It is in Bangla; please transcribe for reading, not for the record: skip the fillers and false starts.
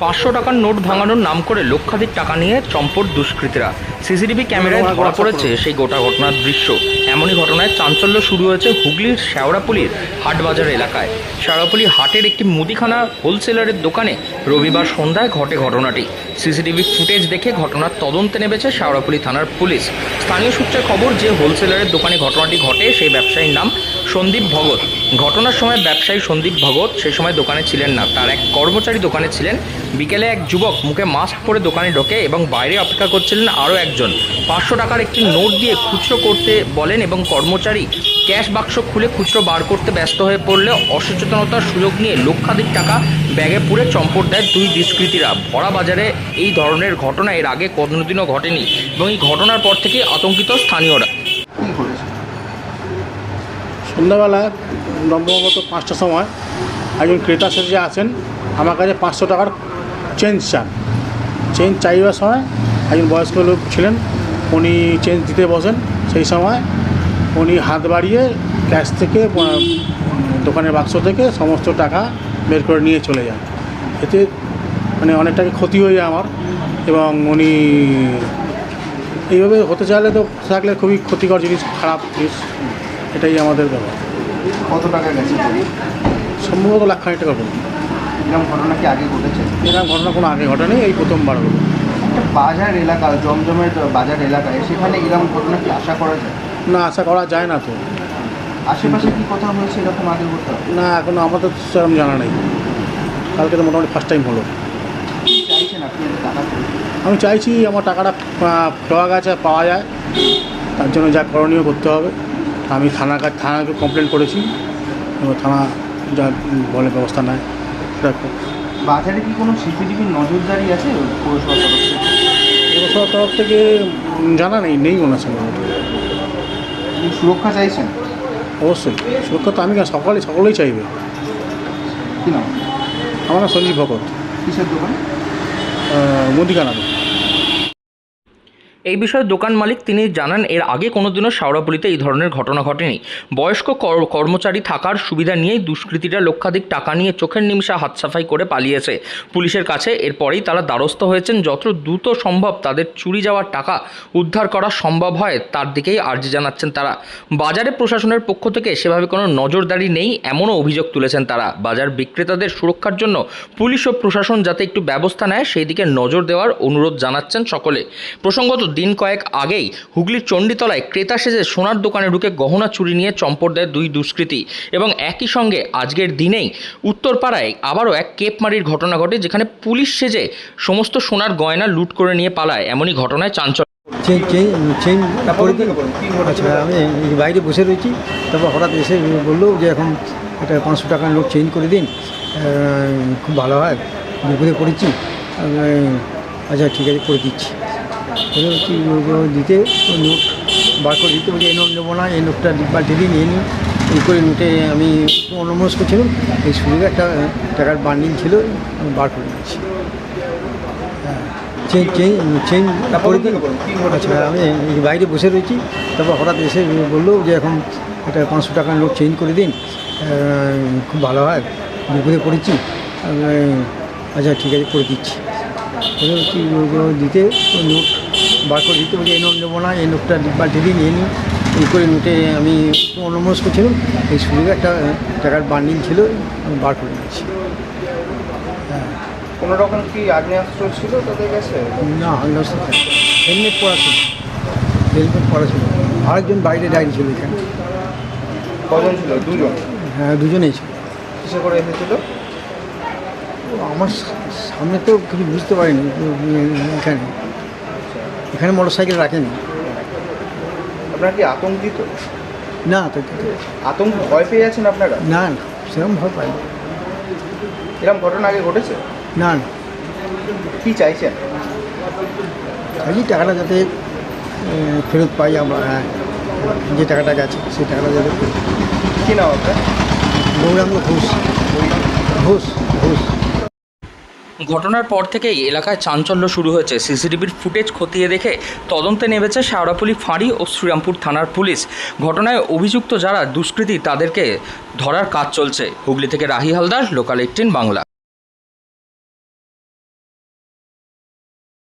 500 টাকার নোট ভাঙানোর নাম করে লক্ষাধিক টাকা নিয়ে চম্পট দুষ্কৃতীরা। সিসিটিভি ক্যামেরায় ধরা পড়েছে সেই গোটা ঘটনার দৃশ্য। এমনই ঘটনায় চাঞ্চল্য শুরু হয়েছে হুগলির শেওড়াফুলির হাটবাজার এলাকায়। শেওড়াফুলি হাটের একটি মুদিখানা হোলসেলারের দোকানে রবিবার সন্ধ্যায় ঘটে ঘটনাটি। সিসিটিভি ফুটেজ দেখে ঘটনার তদন্তে নেমেছে শেওড়াফুলি থানার পুলিশ। স্থানীয় সূত্রে খবর যে হোলসেলারের দোকানে ঘটনাটি ঘটে সেই ব্যবসায়ীর নাম সন্দীপ ভগত। ঘটনার সময় ব্যবসায়ী সন্দীপ ভগত সেই সময় দোকানে ছিলেন না, তার এক কর্মচারী দোকানে ছিলেন। বিকেলে এক যুবক মুখে মাস্ক পরে দোকানে ঢোকে এবং বাইরে অপেক্ষা করছিলেন আরও একজন। 500 টাকার একটি নোট দিয়ে খুচরো করতে বলেন এবং কর্মচারী ক্যাশ বাক্স খুলে খুচরো বার করতে ব্যস্ত হয়ে পড়লে অসচেতনতার সুযোগ নিয়ে লক্ষাধিক টাকা ব্যাগে পুরে চম্পট দেয় দুই দুষ্কৃতীরা। ভরা বাজারে এই ধরনের ঘটনা এর আগে কোনোদিনও ঘটেনি এবং এই ঘটনার পর থেকে আতঙ্কিত স্থানীয়রা। সন্ধ্যাবেলায় নম্বরগত 5টার সময় একজন ক্রেতা সেজে আছেন, আমার কাছে 500 টাকার চেঞ্জ চাইবার সময় একজন বয়স্ক লোক ছিলেন, উনি চেঞ্জ দিতে বসেন। সেই সময় উনি হাত বাড়িয়ে ক্যাশ থেকে দোকানের বাক্স থেকে সমস্ত টাকা বের করে নিয়ে চলে যান। এতে অনেক টাকা ক্ষতি হয়ে যায় আমার, এবং উনি এইভাবে হতে চাইলে তো থাকলে খুবই ক্ষতিকর জিনিস, খারাপ জিনিস। এটাই আমাদের ব্যাপার। কত টাকা গেছে? সম্ভবত লাখখানিক টাকা বলুন। এরকম ঘটনা কি আগে ঘটেছে? এরকম ঘটনা কোনো আগে ঘটেনি, এই প্রথমবার হলো। একটা বাজার এলাকা, জমজমের বাজার এলাকায়, সেখানে এরকম ঘটনা কি আশা করা যায়? না, আশা করা যায় না তো। আশেপাশে কি কোথাও হয়েছে এরকম আগে ঘটনা? না, এখনও আমাদের সেরকম জানা নেই। কালকে তো মোটামুটি ফার্স্ট টাইম হলো। কি চাইছেন আপনি টাকা? আমি চাইছি আমার টাকাটা পাওয়া যায়, তার জন্য যা করণীয় করতে হবে। আমি থানাকে কমপ্লেন করেছি, এবং থানা যা বলে ব্যবস্থা নেয় সেটা। বাজারে কি কোনো সিসিটিভির নজরদারি আছে পৌরসভার তরফ থেকে? পৌরসভার তরফ থেকে জানা নেই মনে আছে। সুরক্ষা চাইছেন? অবশ্যই সুরক্ষা তো আমি সকলেই চাইবে। কি নাম? আমার নাম সঞ্জীব ভগত। কিসের দোকান? মুদিখানা। এই বিষয়ে দোকান মালিক তিনি জানান, এর আগে কোনোদিনও শেওড়াফুলিতে এই ধরনের ঘটনা ঘটেনি। বয়স্ক কর্মচারী থাকার সুবিধা নিয়েই দুষ্কৃতীরা লক্ষাধিক টাকা নিয়ে চোখের নিমিষে হাত সাফাই করে পালিয়েছে পুলিশের কাছে। এরপরেই তারা দ্বারস্থ হয়েছেন যত দ্রুত সম্ভব তাদের চুরি যাওয়ার টাকা উদ্ধার করা সম্ভব হয় তার দিকেই আর্জি জানাচ্ছেন তারা। বাজারে প্রশাসনের পক্ষ থেকে সেভাবে কোনো নজরদারি নেই এমনও অভিযোগ তুলেছেন তারা। বাজার বিক্রেতাদের সুরক্ষার জন্য পুলিশ ও প্রশাসন যাতে একটু ব্যবস্থা নেয় সেই দিকে নজর দেওয়ার অনুরোধ জানাচ্ছেন সকলে। প্রসঙ্গত দিন কয়েক আগেই হুগলির চণ্ডীতলায় ক্রেতা সেজে সোনার দোকানে ঢুকে গহনা চুরি নিয়ে চম্পট দেয় দুই দুষ্কৃতী, এবং একই সঙ্গে আজকের দিনেই উত্তরপাড়ায় আবারও এক কেপমারির ঘটনা ঘটে, যেখানে পুলিশ সেজে সমস্ত সোনার গয়না লুট করে নিয়ে পালায়। এমনই ঘটনায় চাঞ্চল্য। আচ্ছা, আমি বাইরে বসে রয়েছি, তারপর হঠাৎ এসে বললো যে এখন এটা 500 টাকার নোট চেঞ্জ করে দিন, খুব ভালো হয়, বিপদে পড়েছি। আচ্ছা ঠিক আছে, করে দিচ্ছি। দিতে নোট বার করে দিতে বলছি, এই নোট নেবো না, এই নোটটা পাল্টে দিন, এই নিন। এই করে নোটে আমি অন্যমনস্ক ছিলাম, এই শুরু একটা টাকার বান্ডিল ছিল, আমি বার করে দিচ্ছি। চেঞ্জ করে দিন। আচ্ছা, আমি বাইরে বসে রয়েছি, তারপর হঠাৎ এসে বললো যে এখন এটা 500 টাকার নোট চেঞ্জ করে দিন, খুব ভালো হয়, বিপদে পড়েছি। আচ্ছা ঠিক আছে, করে দিচ্ছি। দিতে নোট বার করে দিতে বলছি, এই নোট নেবো না, এই নোটটা পাল্টে দিন, এই নিন। এই করে নোটে আমি অন্যমনস্ক ছিলাম, এই শুরু একটা টাকার বান্ডিল ছিল, আমি বার করে দিচ্ছি। কোনো রকম কি আগ্নেয়াস্ত্র ছিল তাদের কাছে? না, হেলমেট পরা ছিল। আরেকজন বাইরে দাঁড়িয়ে ছিল এখানে। কজন ছিল? দুজন? হ্যাঁ, দুজনেই ছিল। কিসে করে এসেছিল? আমার সামনে তো কিছু বুঝতে পারিনি। এখানে মোটর সাইকেল রাখেনি। আপনারা কি আতঙ্কিত? না তো, আতঙ্ক, ভয় পেয়ে যাচ্ছেন আপনারা? না না, সেরকম ভয় পাইনি। এরকম ঘটনা আগে ঘটেছে? না না, কি চাইছেন? এই টাকাটা যাতে ফেরত পাই আমরা, যে টাকাটা গেছে সেই টাকাটা যাতে। কী নাম আপনার? গৌরাঙ্গ ঘোষ। ঘটনার পর থেকেই এলাকায় চাঞ্চল্য শুরু হয়েছে। সিসিটিভির ফুটেজ খতিয়ে দেখে তদন্তে নেমেছে শেওড়াফুলি ফাঁড়ি ও শ্রীরামপুর থানার পুলিশ। ঘটনায় অভিযুক্ত যারা দুষ্কৃতী তাদেরকে ধরার কাজ চলছে। হুগলি থেকে রাহি হালদার, লোকাল 18 বাংলা।